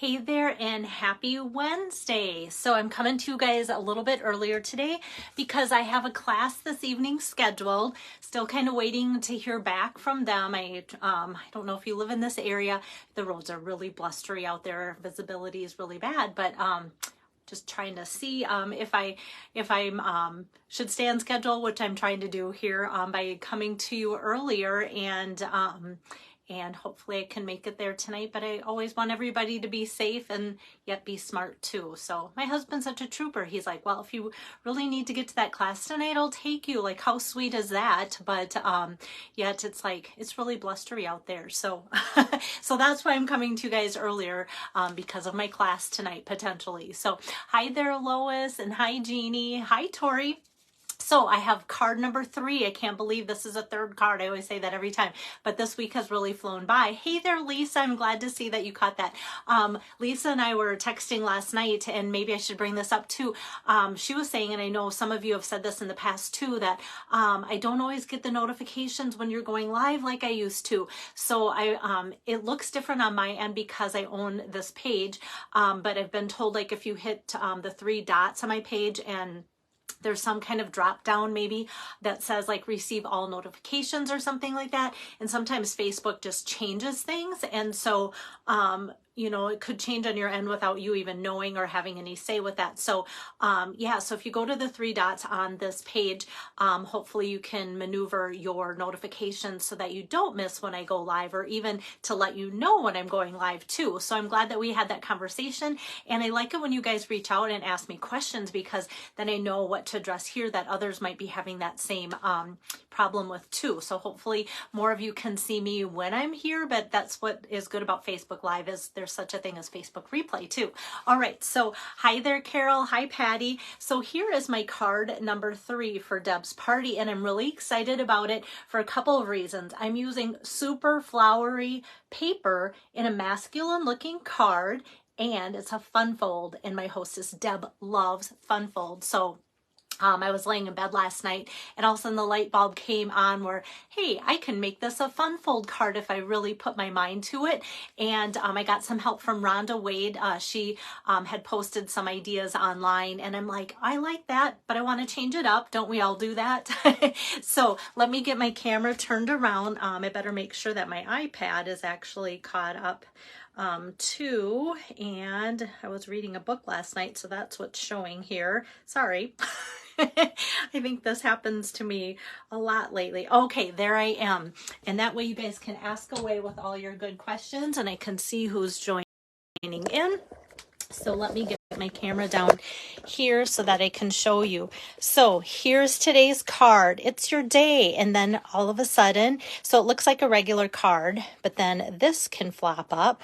Hey there and happy Wednesday. So I'm coming to you guys a little bit earlier today because I have a class this evening scheduled. Still kind of waiting to hear back from them. I don't know if you live in this area. The roads are really blustery out there. Visibility is really bad, but just trying to see if I should stay on schedule, which I'm trying to do here by coming to you earlier, and hopefully I can make it there tonight. But I always want everybody to be safe and yet be smart too. So my husband's such a trooper. He's like, well, if you really need to get to that class tonight, I'll take you. Like, how sweet is that? But yet it's like, it's really blustery out there. So so that's why I'm coming to you guys earlier, because of my class tonight potentially. So hi there, Lois, and hi, Jeannie. Hi, Tori. So I have card number 3. I can't believe this is a third card. I always say that every time, but this week has really flown by. Hey there, Lisa. I'm glad to see that you caught that. Lisa and I were texting last night, and maybe I should bring this up too. She was saying, and I know some of you have said this in the past too, that I don't always get the notifications when you're going live like I used to. So it looks different on my end because I own this page, but I've been told, like, if you hit the 3 dots on my page and there's some kind of drop down maybe that says like receive all notifications or something like that. And sometimes Facebook just changes things. And so, you know, it could change on your end without you even knowing or having any say with that. So yeah, so if you go to the 3 dots on this page, hopefully you can maneuver your notifications so that you don't miss when I go live, or even to let you know when I'm going live too. So I'm glad that we had that conversation. And I like it when you guys reach out and ask me questions, because then I know what to address here that others might be having that same problem with too. So hopefully more of you can see me when I'm here, but that's what is good about Facebook Live, is there's such a thing as Facebook replay too. All right, so hi there, Carol. Hi, Patty. So here is my card number 3 for Deb's party, and I'm really excited about it for a couple of reasons. I'm using super flowery paper in a masculine looking card, and it's a fun fold, and my hostess Deb loves fun folds. So I was laying in bed last night, and all of a sudden the light bulb came on where, hey, I can make this a fun fold card if I really put my mind to it. And I got some help from Rhonda Wade. She had posted some ideas online, and I'm like, I like that, but I want to change it up. Don't we all do that? So let me get my camera turned around. I better make sure that my iPad is actually caught up too. And I was reading a book last night, so that's what's showing here. Sorry. I think this happens to me a lot lately. Okay, there I am. And that way you guys can ask away with all your good questions, and I can see who's joining in. So let me get my camera down here so that I can show you. So here's today's card. It's your day. And then all of a sudden, so it looks like a regular card, but then this can flop up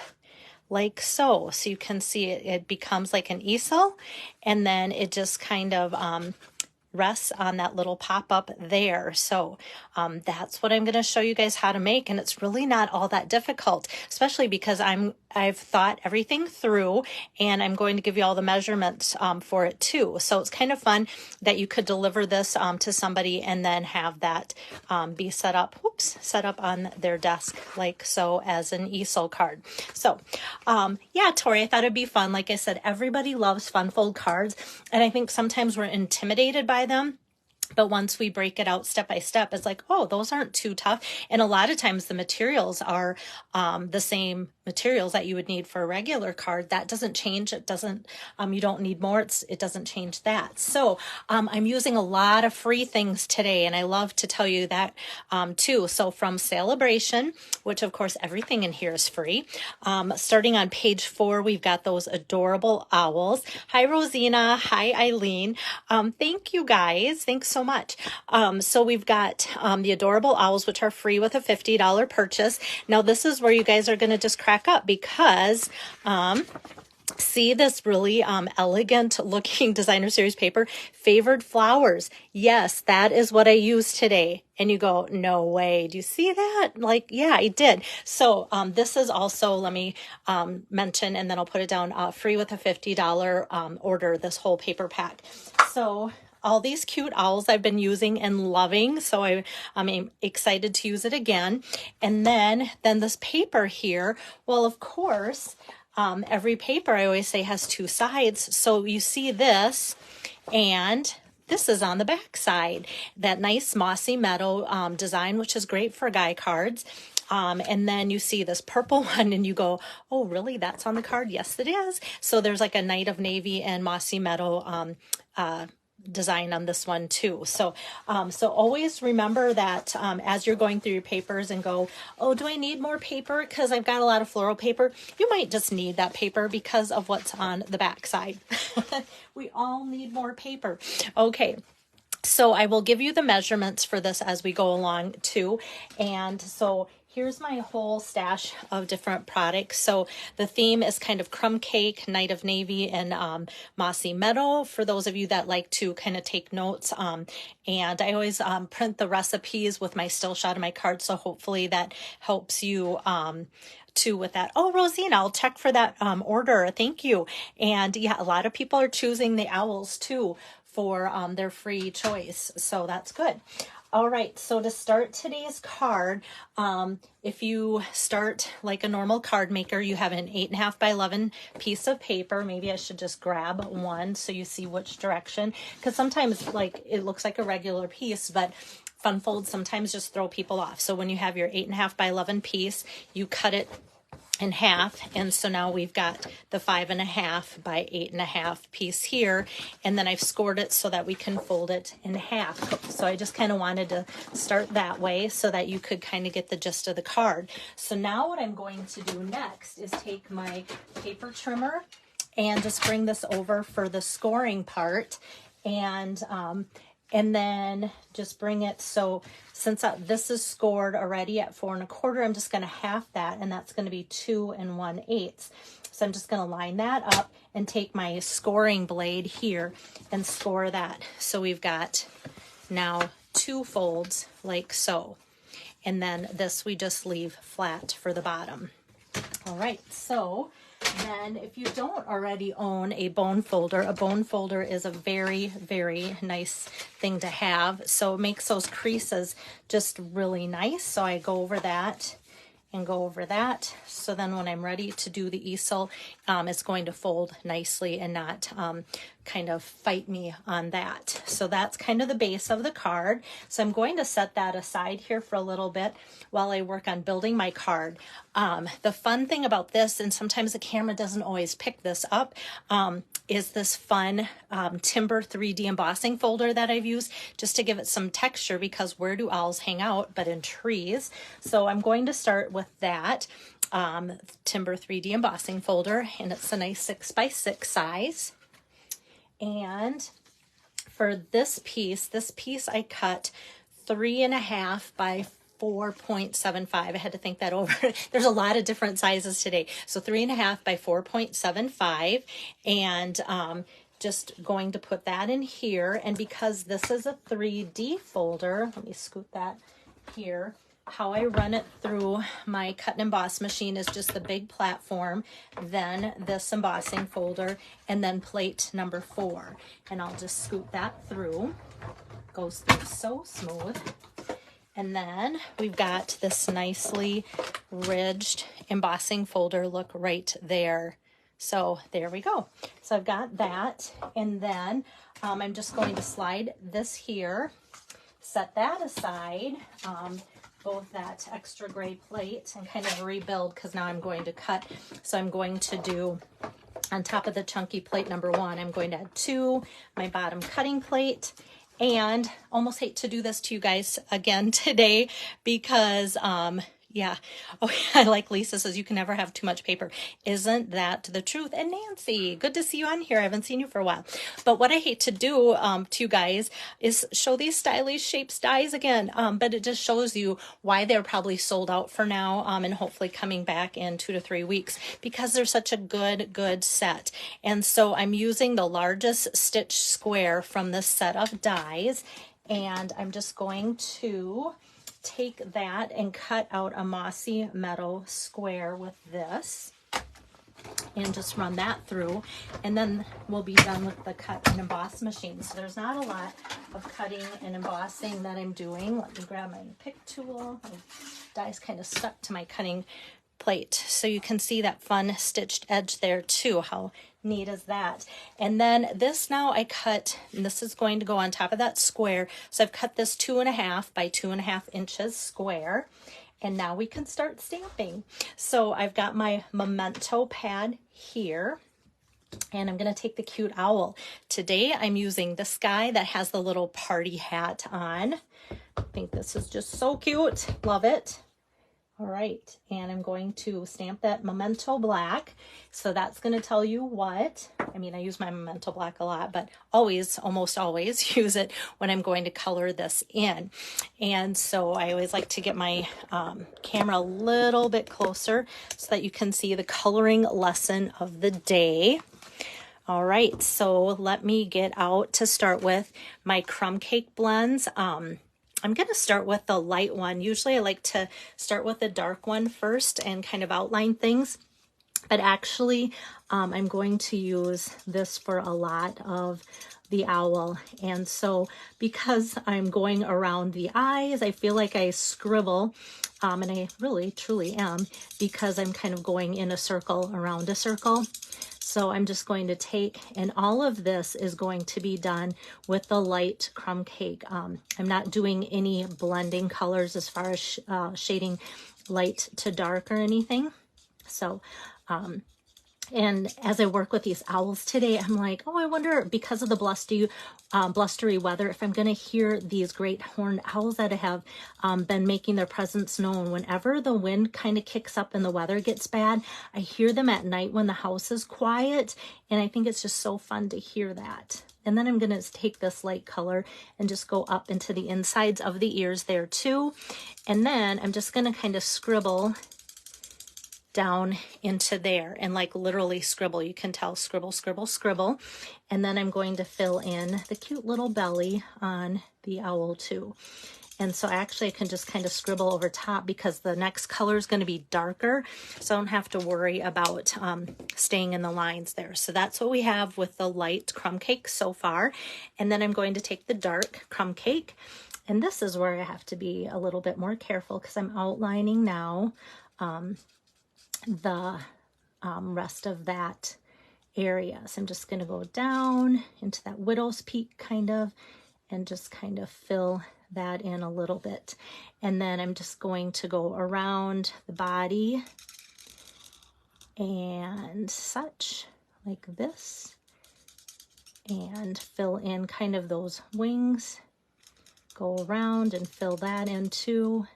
like so. So you can see it becomes like an easel, and then it just kind of rests on that little pop-up there. So that's what I'm going to show you guys how to make, and it's really not all that difficult, especially because I've thought everything through, and I'm going to give you all the measurements for it too. So it's kind of fun that you could deliver this to somebody and then have that be set up on their desk like so as an easel card. So yeah, Tori, I thought it'd be fun. Like I said, everybody loves fun fold cards, and I think sometimes we're intimidated by them. But once we break it out step by step, it's like, oh, those aren't too tough. And a lot of times the materials are the same materials that you would need for a regular card. That doesn't change. It doesn't, you don't need more. It doesn't change that. So I'm using a lot of free things today, and I love to tell you that too. So from Celebration, which of course everything in here is free. Starting on page 4, we've got those adorable owls. Hi, Rosina. Hi, Eileen. Thank you guys. Thanks so much. So we've got the adorable owls, which are free with a $50 purchase. Now this is where you guys are going to just crack up, because see this really elegant looking designer series paper, favored flowers. Yes, that is what I used today. And you go, no way. Do you see that? Like, yeah, I did. So this is also, let me mention, and then I'll put it down, free with a $50 order, this whole paper pack. So all these cute owls I've been using and loving, so I'm excited to use it again. And then this paper here, well, of course, every paper, I always say, has two sides. So you see this, and this is on the back side, that nice mossy meadow design, which is great for guy cards. And then you see this purple one and you go, oh, really? That's on the card? Yes, it is. So there's like a Night of Navy and mossy meadow design on this one too. So so always remember that as you're going through your papers and go, oh, do I need more paper because I've got a lot of floral paper? You might just need that paper because of what's on the back side. We all need more paper. Okay. So I will give you the measurements for this as we go along too. And so here's my whole stash of different products. So the theme is kind of crumb cake, Night of Navy, and mossy meadow for those of you that like to kind of take notes. And I always print the recipes with my still shot of my card. So hopefully that helps you too with that. Oh, Rosina, I'll check for that order. Thank you. And yeah, a lot of people are choosing the owls too for their free choice. So that's good. All right, so to start today's card, if you start like a normal card maker, you have an 8.5 by 11 piece of paper. Maybe I should just grab one so you see which direction, because sometimes like it looks like a regular piece, but fun folds sometimes just throw people off. So when you have your 8.5 by 11 piece, you cut it in half, and so now we've got the 5.5 by 8.5 piece here, and then I've scored it so that we can fold it in half. So I just kind of wanted to start that way so that you could kind of get the gist of the card. So now what I'm going to do next is take my paper trimmer and just bring this over for the scoring part, and then just bring it, so since this is scored already at 4 1/4, I'm just going to half that, and that's going to be 2 1/8. So I'm just going to line that up and take my scoring blade here and score that. So we've got now 2 folds like so. And then this we just leave flat for the bottom. All right, so then if you don't already own a bone folder is a very, very nice thing to have. So it makes those creases just really nice. So I go over that and go over that. So then when I'm ready to do the easel, it's going to fold nicely and not kind of fight me on that. So that's kind of the base of the card. So I'm going to set that aside here for a little bit while I work on building my card. The fun thing about this, and sometimes the camera doesn't always pick this up, is this fun timber 3D embossing folder that I've used just to give it some texture, because where do owls hang out but in trees? So I'm going to start with that timber 3D embossing folder, and it's a nice 6 by 6 size. And for this piece I cut 3.5 by 4.75. I had to think that over. There's a lot of different sizes today. So 3.5 by 4.75, and just going to put that in here. And because this is a 3D folder, let me scoot that here. How I run it through my cut and emboss machine is just the big platform, then this embossing folder, and then plate number 4. And I'll just scoot that through. Goes through so smooth. And then we've got this nicely ridged embossing folder look right there. So there we go. So I've got that, and then I'm just going to slide this here, set that aside, both that extra gray plate, and kind of rebuild, because now I'm going to cut. So I'm going to do, on top of the chunky plate number 1, I'm going to add 2, my bottom cutting plate. And almost hate to do this to you guys again today, because yeah. Oh, I like Lisa says you can never have too much paper. Isn't that the truth? And Nancy, good to see you on here. I haven't seen you for a while. But what I hate to do to you guys is show these stylish shapes dies again. But it just shows you why they're probably sold out for now, and hopefully coming back in 2 to 3 weeks, because they're such a good set. And so I'm using the largest stitch square from this set of dies, and I'm just going to take that and cut out a mossy meadow square with this, and just run that through, and then we'll be done with the cut and emboss machine. So there's not a lot of cutting and embossing that I'm doing. Let me grab my pick tool. My die's kind of stuck to my cutting plate. So you can see that fun stitched edge there too. How neat is that? And then this now I cut, and this is going to go on top of that square. So I've cut this 2.5 by 2.5 inches square. And now we can start stamping. So I've got my memento pad here. And I'm going to take the cute owl. Today I'm using this guy that has the little party hat on. I think this is just so cute. Love it. All right, and I'm going to stamp that memento black. So that's going to tell you what, I mean, I use my memento black a lot, but always, almost always use it when I'm going to color this in. And so I always like to get my camera a little bit closer so that you can see the coloring lesson of the day. All right, so let me get out to start with my crumb cake blends. I'm going to start with the light one. Usually I like to start with the dark one first and kind of outline things. But actually, I'm going to use this for a lot of the owl. And so because I'm going around the eyes, I feel like I scribble. And I really, truly am, because I'm kind of going in a circle around a circle. So I'm just going to take, and all of this is going to be done with the light crumb cake. I'm not doing any blending colors as far as shading light to dark or anything. So, and as I work with these owls today, I'm like, oh, I wonder, because of the blustery weather, if I'm going to hear these great horned owls that have been making their presence known. Whenever the wind kind of kicks up and the weather gets bad, I hear them at night when the house is quiet, and I think it's just so fun to hear that. And then I'm going to take this light color and just go up into the insides of the ears there too. And then I'm just going to kind of scribble down into there, and like literally scribble. You can tell, scribble, scribble, scribble. And then I'm going to fill in the cute little belly on the owl too. And so actually I can just kind of scribble over top, because the next color is going to be darker, so I don't have to worry about staying in the lines there. So that's what we have with the light crumb cake so far. And then I'm going to take the dark crumb cake, and this is where I have to be a little bit more careful, because I'm outlining now the rest of that area. So I'm just going to go down into that widow's peak kind of, and just kind of fill that in a little bit. And then I'm just going to go around the body and such, like this, and fill in kind of those wings. Go around and fill that in too.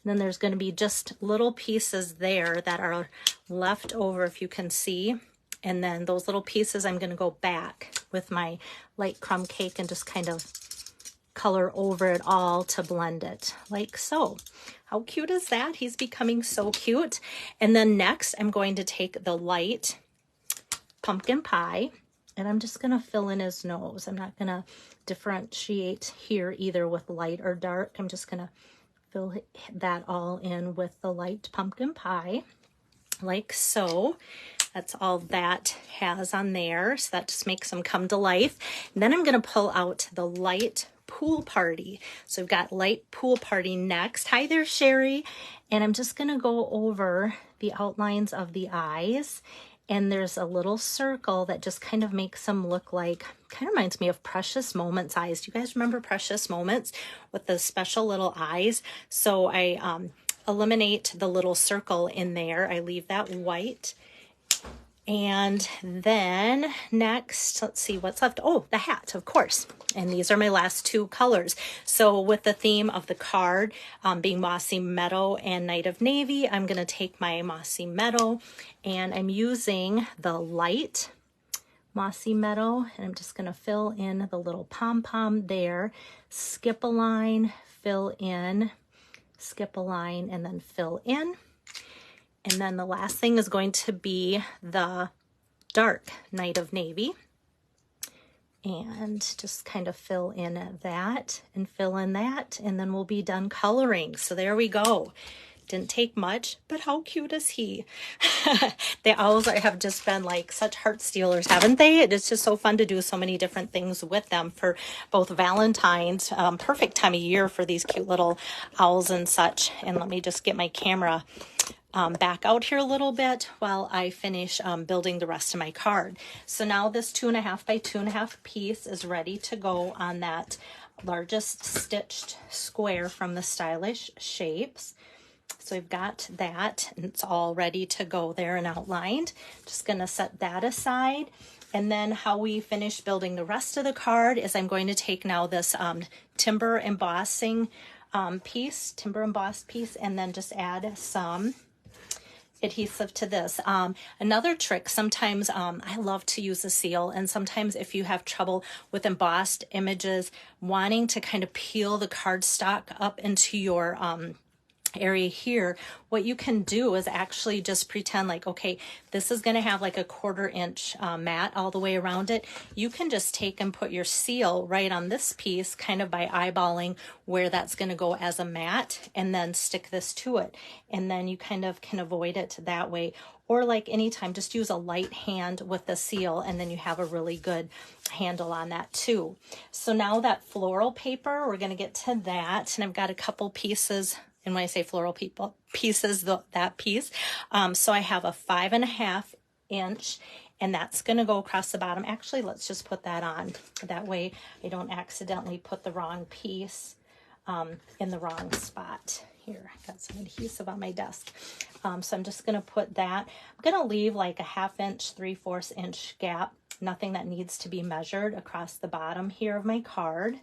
Then there's going to be just little pieces there that are left over, if you can see. And then those little pieces I'm going to go back with my light crumb cake and just kind of color over it all to blend it like so. How cute is that? He's becoming so cute. And then next I'm going to take the light pumpkin pie, and I'm just going to fill in his nose. I'm not going to differentiate here either with light or dark. I'm just going to fill that all in with the light pumpkin pie, like so. That's all that has on there, so that just makes them come to life. And then I'm going to pull out the light pool party. So we've got light pool party next. Hi there, Sherry. And I'm just going to go over the outlines of the eyes. And there's a little circle that just kind of makes them look like, kind of reminds me of Precious Moments eyes. Do you guys remember Precious Moments with the special little eyes? So I eliminate the little circle in there. I leave that white. And then next, let's see what's left. Oh, the hat, of course. And these are my last two colors. So with the theme of the card being Mossy Meadow and Night of Navy, I'm going to take my Mossy Meadow, and I'm using the light Mossy Meadow, and I'm just going to fill in the little pom-pom there, skip a line, fill in, skip a line, and then fill in. And then the last thing is going to be the dark Night of Navy. And just kind of fill in that and fill in that, and then we'll be done coloring. So there we go. Didn't take much, but how cute is he? The owls have just been like such heart stealers, haven't they? It's just so fun to do so many different things with them for both Valentine's, perfect time of year for these cute little owls and such. And let me just get my camera back out here a little bit while I finish building the rest of my card. So now this 2.5 by 2.5 piece is ready to go on that largest stitched square from the Stylish Shapes. So we've got that, and it's all ready to go there and outlined. Just going to set that aside. And then how we finish building the rest of the card is I'm going to take now this timber embossing timber embossed piece, and then just add some adhesive to this. Another trick, sometimes I love to use a seal, and sometimes if you have trouble with embossed images, wanting to kind of peel the cardstock up into your area here, what you can do is actually just pretend like, okay, this is going to have like a 1/4 inch mat all the way around it. You can just take and put your seal right on this piece, kind of by eyeballing where that's going to go as a mat, and then stick this to it, and then you kind of can avoid it that way. Or like anytime, just use a light hand with the seal, and then you have a really good handle on that too. So now that floral paper, we're going to get to that, and I've got a couple pieces. And when I say floral pieces, that piece. So I have a 5.5 inch, and that's going to go across the bottom. Actually, let's just put that on. That way I don't accidentally put the wrong piece in the wrong spot. Here, I got some adhesive on my desk. So I'm just going to put that. I'm going to leave like a 1/2 inch, 3/4 inch gap. Nothing that needs to be measured across the bottom here of my card.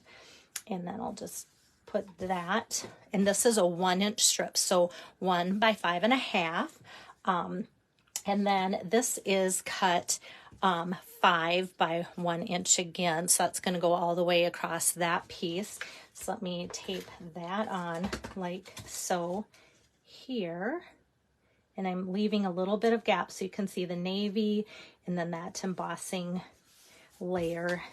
And then I'll just put that, and this is a 1 inch strip, so 1 by 5.5, and then this is cut 5 by 1 inch again, so that's going to go all the way across that piece. So let me tape that on like so here, and I'm leaving a little bit of gap so you can see the navy and then that embossing layer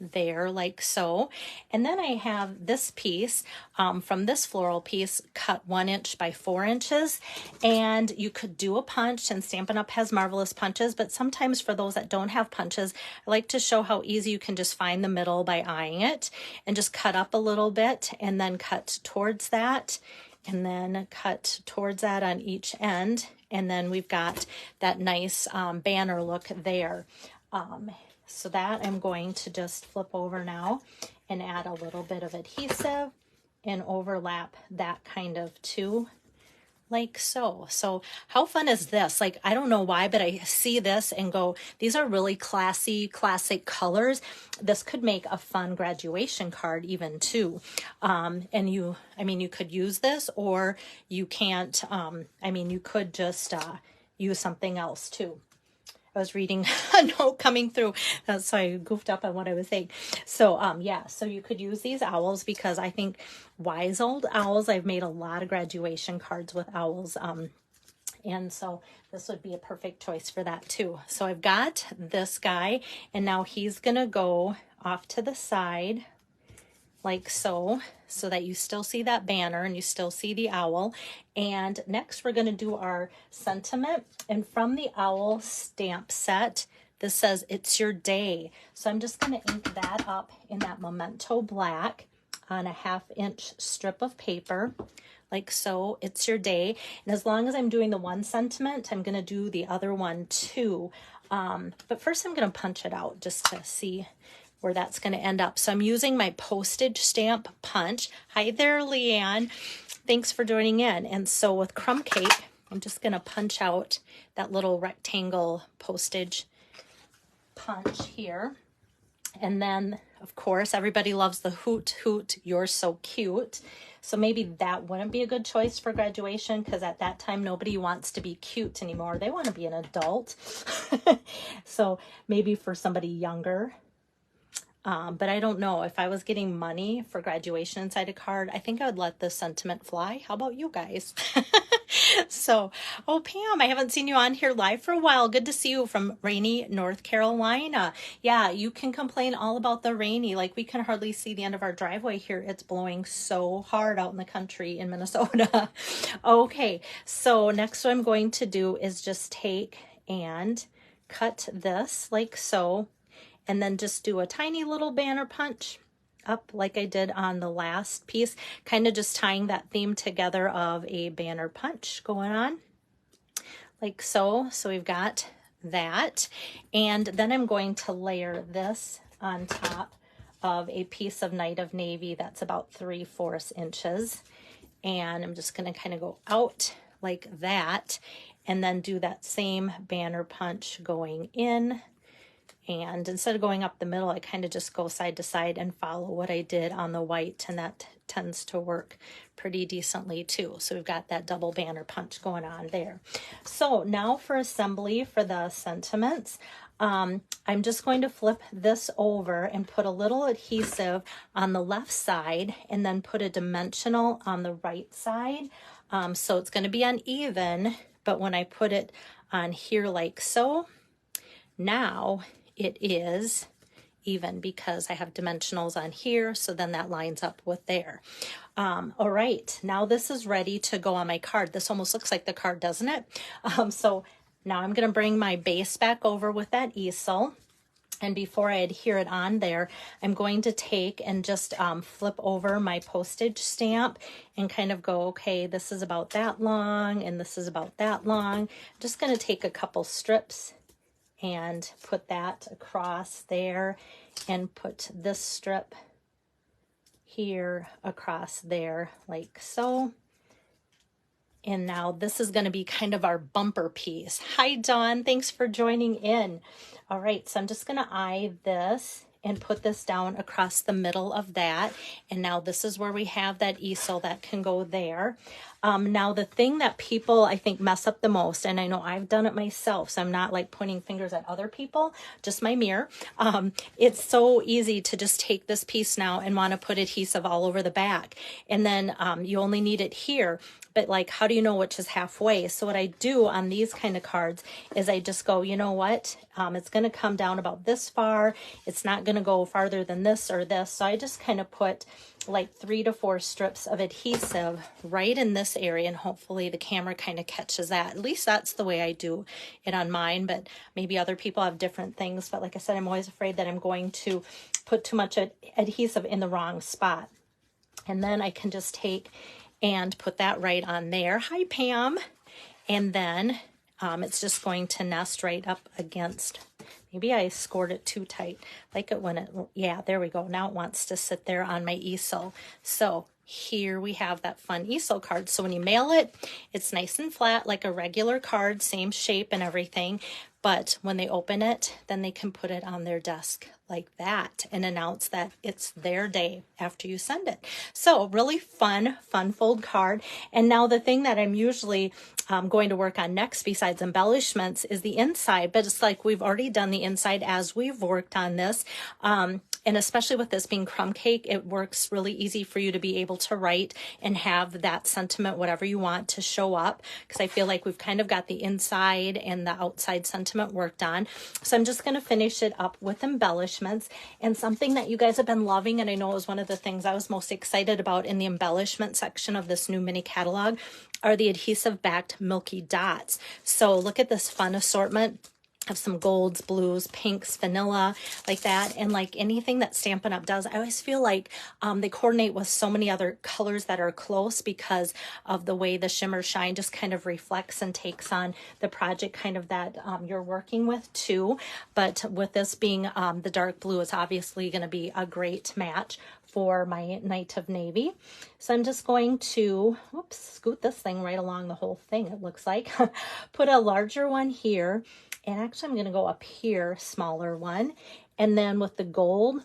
there like so. And then I have this piece from this floral piece cut 1 inch by 4 inches, and you could do a punch, and Stampin' Up! Has marvelous punches, but sometimes for those that don't have punches, I like to show how easy you can just find the middle by eyeing it and just cut up a little bit, and then cut towards that, and then cut towards that on each end, and then we've got that nice banner look there. So that I'm going to just flip over now and add a little bit of adhesive and overlap that kind of too, like so. So how fun is this? Like, I don't know why, but I see this and go, these are really classy, classic colors. This could make a fun graduation card even too. And you could use this, or you can't, you could just use something else too. I was reading a note coming through, so I goofed up on what I was saying. So, yeah, so you could use these owls, because I think wise old owls, I've made a lot of graduation cards with owls, and so this would be a perfect choice for that too. So I've got this guy, and now he's going to go off to the side like so, so that you still see that banner and you still see the owl. And next we're going to do our sentiment, and from the owl stamp set, this says "It's your day." So I'm just going to ink that up in that Memento black on a 1/2 inch strip of paper like so. It's your day. And as long as I'm doing the one sentiment, I'm going to do the other one too. But first I'm going to punch it out just to see where that's going to end up. So I'm using my postage stamp punch. Hi there, Leanne. Thanks for joining in. And so with crumb cake, I'm just going to punch out that little rectangle postage punch here. And then, of course, everybody loves the hoot hoot, you're so cute. So maybe that wouldn't be a good choice for graduation, because at that time, nobody wants to be cute anymore. They want to be an adult. So maybe for somebody younger. But I don't know. If I was getting money for graduation inside a card, I think I would let the sentiment fly. How about you guys? So, oh, Pam, I haven't seen you on here live for a while. Good to see you from rainy North Carolina. Yeah, you can complain all about the rainy. Like, we can hardly see the end of our driveway here. It's blowing so hard out in the country in Minnesota. Okay, so next what I'm going to do is just take and cut this like so, and then just do a tiny little banner punch up like I did on the last piece, kind of just tying that theme together of a banner punch going on. like so. So we've got that. And then I'm going to layer this on top of a piece of Night of Navy that's about 3/4 inches. And I'm just going to kind of go out like that and then do that same banner punch going in. And instead of going up the middle, I kind of just go side to side and follow what I did on the white, and that tends to work pretty decently too. So we've got that double banner punch going on there. So now for assembly for the sentiments, I'm just going to flip this over and put a little adhesive on the left side and then put a dimensional on the right side. So it's going to be uneven, but when I put it on here like so, now it is even because I have dimensionals on here, so then that lines up with there. All right, now this is ready to go on my card. This almost looks like the card, doesn't it? So now I'm going to bring my base back over with that easel. And before I adhere it on there, I'm going to take and just flip over my postage stamp and kind of go, okay, this is about that long and this is about that long. I'm just going to take a couple strips and put that across there and put this strip here across there like so. And now this is going to be kind of our bumper piece. Hi, Dawn. Thanks for joining in. All right, so I'm just going to eye this and put this down across the middle of that. And now this is where we have that easel that can go there. Now the thing that people I think mess up the most, and I know I've done it myself, so I'm not like pointing fingers at other people, just my mirror. It's so easy to just take this piece now and want to put adhesive all over the back. And then you only need it here. But like, how do you know which is halfway? So what I do on these kind of cards is I just go, you know what? It's going to come down about this far. It's not going to go farther than this or this. So I just kind of put like 3 to 4 strips of adhesive right in this area, and hopefully the camera kind of catches that. At least that's the way I do it on mine, but maybe other people have different things. But like I said, I'm always afraid that I'm going to put too much adhesive in the wrong spot. And then I can just take and put that right on there. Hi, Pam. And then it's just going to nest right up against, maybe I scored it too tight. Like it when it, yeah, there we go. Now it wants to sit there on my easel. So here we have that fun easel card. So when you mail it, it's nice and flat like a regular card, same shape and everything. But when they open it, then they can put it on their desk like that and announce that it's their day after you send it. So really fun fold card. And now the thing that I'm usually going to work on next besides embellishments is the inside, but it's like we've already done the inside as we've worked on this. And especially with this being crumb cake, it works really easy for you to be able to write and have that sentiment, whatever you want, to show up, because I feel like we've kind of got the inside and the outside sentiment worked on. So I'm just going to finish it up with embellishments. And something that you guys have been loving, and I know it was one of the things I was most excited about in the embellishment section of this new mini catalog, are the adhesive backed milky dots. So look at this fun assortment of some golds, blues, pinks, vanilla, like that. And like anything that Stampin' Up! Does, I always feel like they coordinate with so many other colors that are close because of the way the shimmer shine just kind of reflects and takes on the project kind of that you're working with too. But with this being the dark blue, it's obviously going to be a great match for my Night of Navy. So I'm just going to, oops, scoot this thing right along the whole thing, it looks like. Put a larger one here. And actually, I'm going to go up here, smaller one. And then with the gold,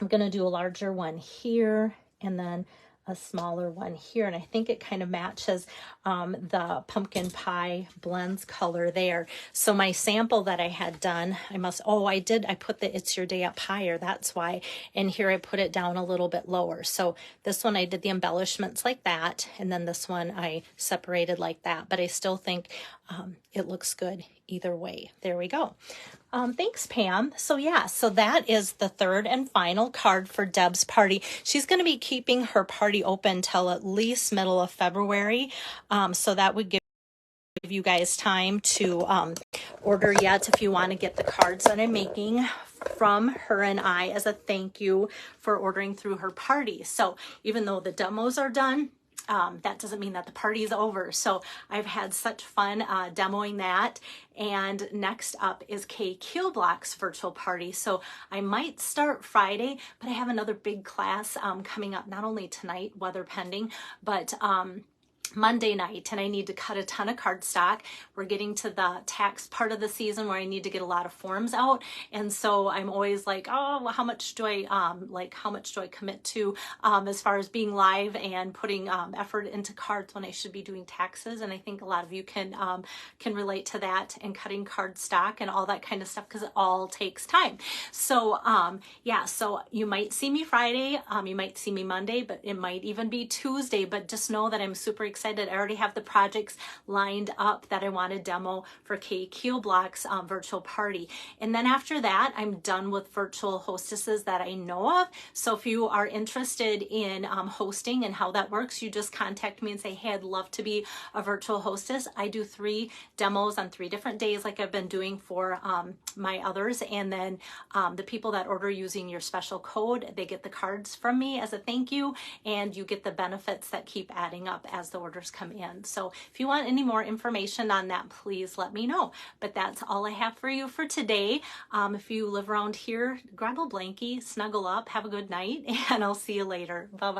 I'm going to do a larger one here and then a smaller one here. And I think it kind of matches the pumpkin pie blends color there. So my sample that I had done, I put the It's Your Day up higher. That's why. And here I put it down a little bit lower. So this one I did the embellishments like that. And then this one I separated like that. But I still think it looks good either way. There we go. Thanks, Pam. So yeah, so that is the third and final card for Deb's party. She's going to be keeping her party open till at least middle of February. So that would give you guys time to order yet if you want to get the cards that I'm making from her and I as a thank you for ordering through her party. So even though the demos are done, that doesn't mean that the party's over. So I've had such fun demoing that. And next up is KQ Block's virtual party. So I might start Friday, but I have another big class coming up, not only tonight, weather pending, but Monday night, and I need to cut a ton of cardstock. We're getting to the tax part of the season where I need to get a lot of forms out, and so I'm always like, oh, well, how much do I commit to as far as being live and putting effort into cards when I should be doing taxes? And I think a lot of you can relate to that, and cutting cardstock and all that kind of stuff, because it all takes time. So yeah, so you might see me Friday, you might see me Monday, but it might even be Tuesday. But just know that I'm super excited. I already have the projects lined up that I want to demo for KQ Block's virtual party. And then after that, I'm done with virtual hostesses that I know of. So if you are interested in hosting and how that works, you just contact me and say, hey, I'd love to be a virtual hostess. I do 3 demos on 3 different days like I've been doing for my others. And then the people that order using your special code, they get the cards from me as a thank you, and you get the benefits that keep adding up as the orders come in. So if you want any more information on that, please let me know. But that's all I have for you for today. If you live around here, grab a blankie, snuggle up, have a good night, and I'll see you later. Bye-bye.